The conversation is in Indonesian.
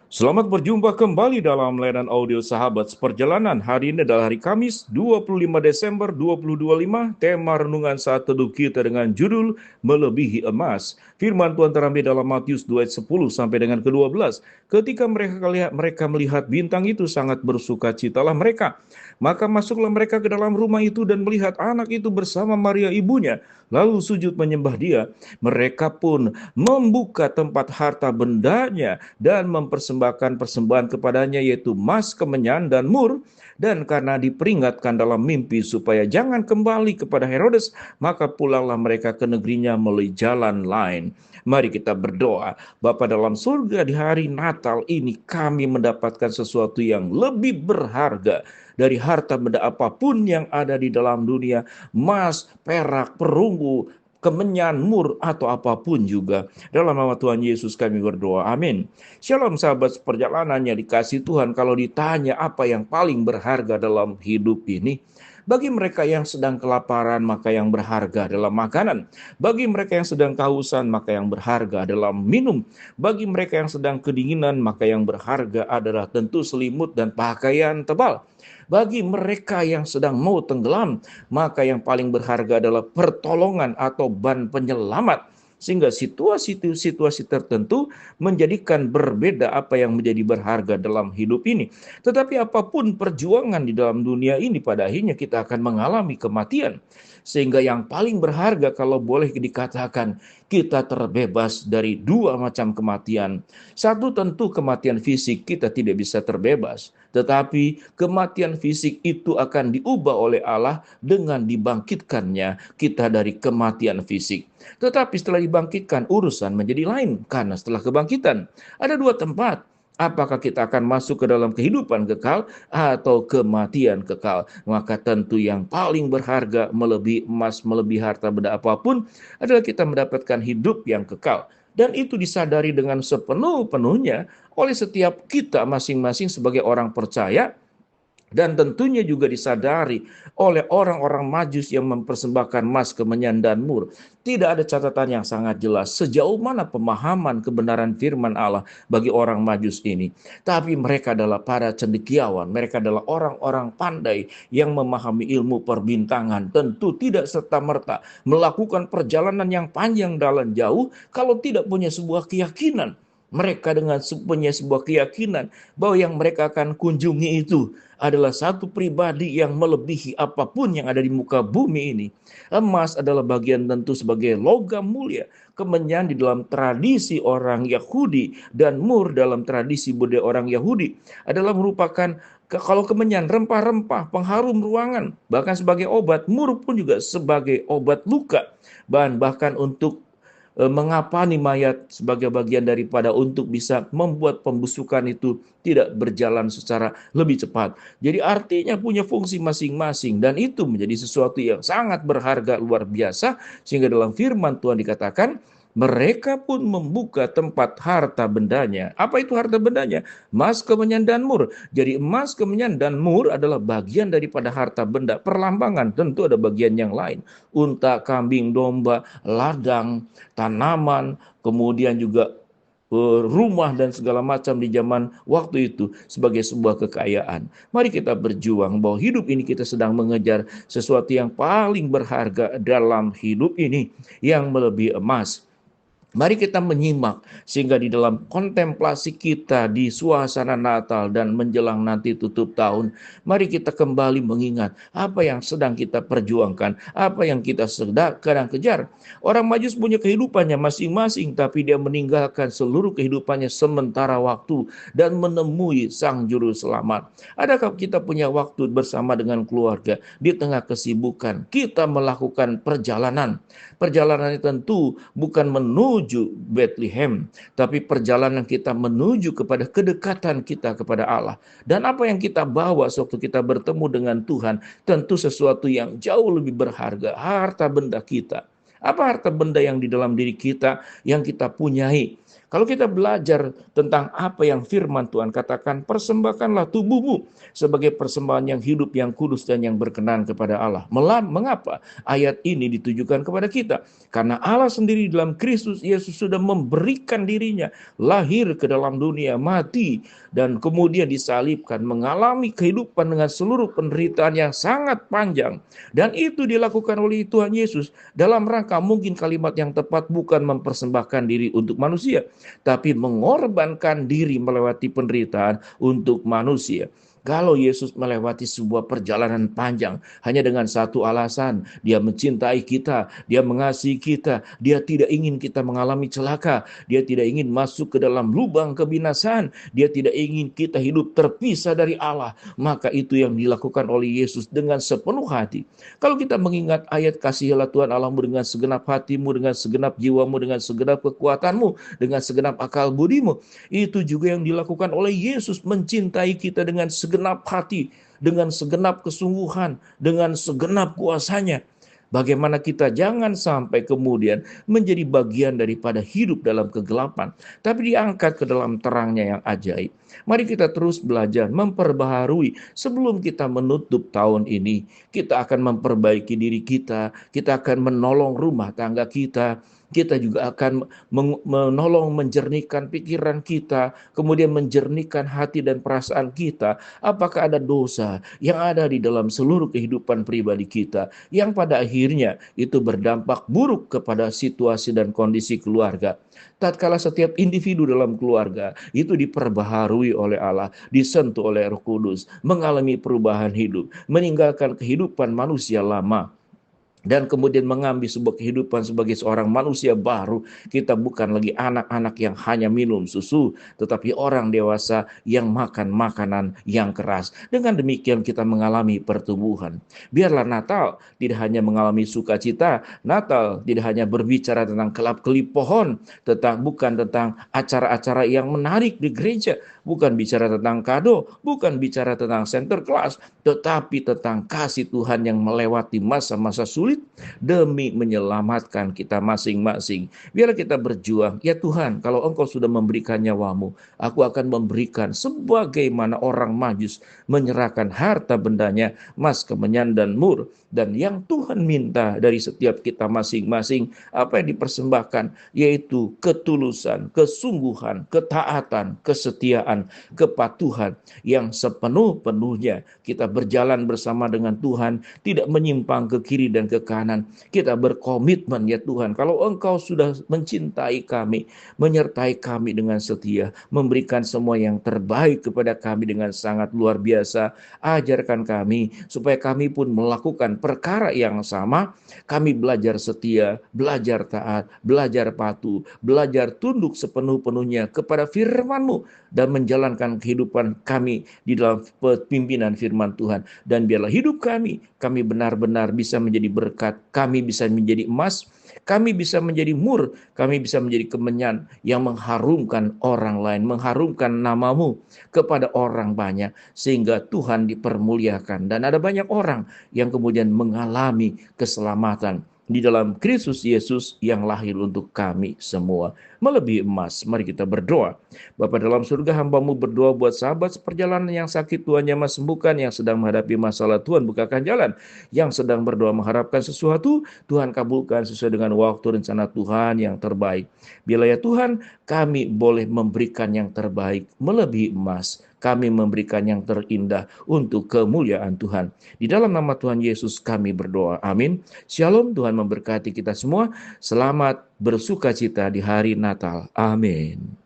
Selamat berjumpa kembali dalam layanan audio Sahabat Seperjalanan. Hari ini adalah hari Kamis, 25 Desember 2025. Tema renungan saat teduh kita dengan judul Melebihi Emas. Firman Tuhan terambil dalam Matius 2 ayat 10 sampai dengan ke-12. Ketika mereka melihat bintang itu, sangat bersukacitalah mereka. Maka masuklah mereka ke dalam rumah itu dan melihat anak itu bersama Maria ibunya, lalu sujud menyembah dia. Mereka pun membuka tempat harta bendanya dan mempersembahkan persembahan kepadanya, yaitu emas, kemenyan, dan mur. Dan karena diperingatkan dalam mimpi supaya jangan kembali kepada Herodes, maka pulanglah mereka ke negerinya melalui jalan lain. Mari kita berdoa. Bapa dalam surga, di hari Natal ini kami mendapatkan sesuatu yang lebih berharga dari harta benda apapun yang ada di dalam dunia, emas, perak, perunggu, kemenyan, mur, atau apapun juga. Dalam nama Tuhan Yesus kami berdoa. Amin. Shalom sahabat seperjalanan yang dikasih Tuhan. Kalau ditanya apa yang paling berharga dalam hidup ini, bagi mereka yang sedang kelaparan, maka yang berharga adalah makanan. Bagi mereka yang sedang kehausan, maka yang berharga adalah minum. Bagi mereka yang sedang kedinginan, maka yang berharga adalah tentu selimut dan pakaian tebal. Bagi mereka yang sedang mau tenggelam, maka yang paling berharga adalah pertolongan atau ban penyelamat. Sehingga situasi-situasi tertentu menjadikan berbeda apa yang menjadi berharga dalam hidup ini. Tetapi apapun perjuangan di dalam dunia ini, pada akhirnya kita akan mengalami kematian. Sehingga yang paling berharga kalau boleh dikatakan, kita terbebas dari dua macam kematian. Satu, tentu kematian fisik kita tidak bisa terbebas. Tetapi kematian fisik itu akan diubah oleh Allah dengan dibangkitkannya kita dari kematian fisik. Tetapi setelah dibangkitkan, urusan menjadi lain. Karena setelah kebangkitan, ada dua tempat. Apakah kita akan masuk ke dalam kehidupan kekal atau kematian kekal? Maka tentu yang paling berharga, melebihi emas, melebihi harta benda apapun, adalah kita mendapatkan hidup yang kekal. Dan itu disadari dengan sepenuh-penuhnya oleh setiap kita masing-masing sebagai orang percaya. Dan tentunya juga disadari oleh orang-orang Majus yang mempersembahkan emas, kemenyan, dan mur. Tidak ada catatan yang sangat jelas sejauh mana pemahaman kebenaran firman Allah bagi orang Majus ini. Tapi mereka adalah para cendekiawan, mereka adalah orang-orang pandai yang memahami ilmu perbintangan. Tentu tidak serta-merta melakukan perjalanan yang panjang dan jauh kalau tidak punya sebuah keyakinan. Mereka dengan punya sebuah keyakinan bahwa yang mereka akan kunjungi itu adalah satu pribadi yang melebihi apapun yang ada di muka bumi ini. Emas adalah bagian tentu sebagai logam mulia. Kemenyan di dalam tradisi orang Yahudi dan mur dalam tradisi budaya orang Yahudi adalah merupakan, kalau kemenyan, rempah-rempah, pengharum ruangan, bahkan sebagai obat. Mur pun juga sebagai obat luka, bahkan untuk mengapani mayat sebagai bagian daripada untuk bisa membuat pembusukan itu tidak berjalan secara lebih cepat. Jadi artinya punya fungsi masing-masing, dan itu menjadi sesuatu yang sangat berharga luar biasa. Sehingga dalam firman Tuhan dikatakan, mereka pun membuka tempat harta bendanya. Apa itu harta bendanya? Emas, kemenyan, dan mur. Jadi emas, kemenyan, dan mur adalah bagian daripada harta benda. Perlambangan tentu ada bagian yang lain. Unta, kambing, domba, ladang, tanaman, kemudian juga rumah dan segala macam di zaman waktu itu sebagai sebuah kekayaan. Mari kita berjuang bahwa hidup ini kita sedang mengejar sesuatu yang paling berharga dalam hidup ini, yang melebihi emas. Mari kita menyimak sehingga di dalam kontemplasi kita di suasana Natal dan menjelang nanti tutup tahun, mari kita kembali mengingat apa yang sedang kita perjuangkan, apa yang kita sedang kejar. Orang Majus punya kehidupannya masing-masing, tapi dia meninggalkan seluruh kehidupannya sementara waktu dan menemui Sang Juru Selamat. Adakah kita punya waktu bersama dengan keluarga di tengah kesibukan kita melakukan perjalanan? Perjalanan itu tentu bukan menuju Bethlehem, tapi perjalanan kita menuju kepada kedekatan kita kepada Allah. Dan apa yang kita bawa sewaktu kita bertemu dengan Tuhan, tentu sesuatu yang jauh lebih berharga, harta benda kita. Apa harta benda yang di dalam diri kita yang kita punyai? Kalau kita belajar tentang apa yang firman Tuhan katakan, persembahkanlah tubuhmu sebagai persembahan yang hidup, yang kudus, dan yang berkenan kepada Allah. Mengapa ayat ini ditujukan kepada kita? Karena Allah sendiri dalam Kristus Yesus sudah memberikan dirinya, lahir ke dalam dunia, mati, dan kemudian disalibkan, mengalami kehidupan dengan seluruh penderitaan yang sangat panjang. Dan itu dilakukan oleh Tuhan Yesus dalam rangka, mungkin kalimat yang tepat bukan mempersembahkan diri untuk manusia, tapi mengorbankan diri melewati penderitaan untuk manusia. Kalau Yesus melewati sebuah perjalanan panjang hanya dengan satu alasan, dia mencintai kita, dia mengasihi kita, dia tidak ingin kita mengalami celaka, dia tidak ingin masuk ke dalam lubang kebinasaan, dia tidak ingin kita hidup terpisah dari Allah. Maka itu yang dilakukan oleh Yesus dengan sepenuh hati. Kalau kita mengingat ayat, kasihilah Tuhan Allahmu dengan segenap hatimu, dengan segenap jiwamu, dengan segenap kekuatanmu, dengan segenap akal budimu, itu juga yang dilakukan oleh Yesus, mencintai kita dengan segenap hati, dengan segenap kesungguhan, dengan segenap kuasanya. Bagaimana kita jangan sampai kemudian menjadi bagian daripada hidup dalam kegelapan, tapi diangkat ke dalam terangnya yang ajaib. Mari kita terus belajar memperbaharui sebelum kita menutup tahun ini. Kita akan memperbaiki diri kita akan menolong rumah tangga kita juga akan menolong menjernihkan pikiran kita, kemudian menjernihkan hati dan perasaan kita. Apakah ada dosa yang ada di dalam seluruh kehidupan pribadi kita, yang pada akhirnya itu berdampak buruk kepada situasi dan kondisi keluarga. Tatkala setiap individu dalam keluarga itu diperbaharui oleh Allah, disentuh oleh Roh Kudus, mengalami perubahan hidup, meninggalkan kehidupan manusia lama, dan kemudian mengambil sebuah kehidupan sebagai seorang manusia baru. Kita bukan lagi anak-anak yang hanya minum susu, tetapi orang dewasa yang makan makanan yang keras. Dengan demikian kita mengalami pertumbuhan. Biarlah Natal tidak hanya mengalami sukacita, Natal tidak hanya berbicara tentang kelap-kelip pohon, bukan tentang acara-acara yang menarik di gereja, bukan bicara tentang kado, bukan bicara tentang center class, tetapi tentang kasih Tuhan yang melewati masa-masa sulit demi menyelamatkan kita masing-masing. Biarlah kita berjuang. Ya Tuhan, kalau Engkau sudah memberikan nyawamu, aku akan memberikan sebagaimana orang Majus menyerahkan harta bendanya, emas, kemenyan, dan mur. Dan yang Tuhan minta dari setiap kita masing-masing, apa yang dipersembahkan, yaitu ketulusan, kesungguhan, ketaatan, kesetiaan, kepatuhan yang sepenuh-penuhnya. Kita berjalan bersama dengan Tuhan, tidak menyimpang ke kiri dan ke kanan. Kita berkomitmen, ya Tuhan, kalau Engkau sudah mencintai kami, menyertai kami dengan setia, memberikan semua yang terbaik kepada kami dengan sangat luar biasa, ajarkan kami supaya kami pun melakukan perkara yang sama. Kami belajar setia, belajar taat, belajar patuh, belajar tunduk sepenuh-penuhnya kepada firman-Mu, dan menjalankan kehidupan kami di dalam pimpinan firman Tuhan. Dan biarlah hidup kami benar-benar bisa menjadi berkat, kami bisa menjadi emas, kami bisa menjadi mur, kami bisa menjadi kemenyan yang mengharumkan orang lain, mengharumkan nama-Mu kepada orang banyak, sehingga Tuhan dipermuliakan. Dan ada banyak orang yang kemudian mengalami keselamatan di dalam Kristus Yesus yang lahir untuk kami semua. Melebihi emas, mari kita berdoa. Bapa dalam surga, hamba-Mu berdoa buat sahabat seperjalanan yang sakit, Tuhan jamah sembuhkan, yang sedang menghadapi masalah, Tuhan bukakan jalan, yang sedang berdoa mengharapkan sesuatu, Tuhan kabulkan sesuai dengan waktu rencana Tuhan yang terbaik. Bila ya Tuhan, kami boleh memberikan yang terbaik, melebihi emas. Kami memberikan yang terindah untuk kemuliaan Tuhan. Di dalam nama Tuhan Yesus kami berdoa. Amin. Shalom, Tuhan memberkati kita semua. Selamat bersuka cita di hari Natal. Amin.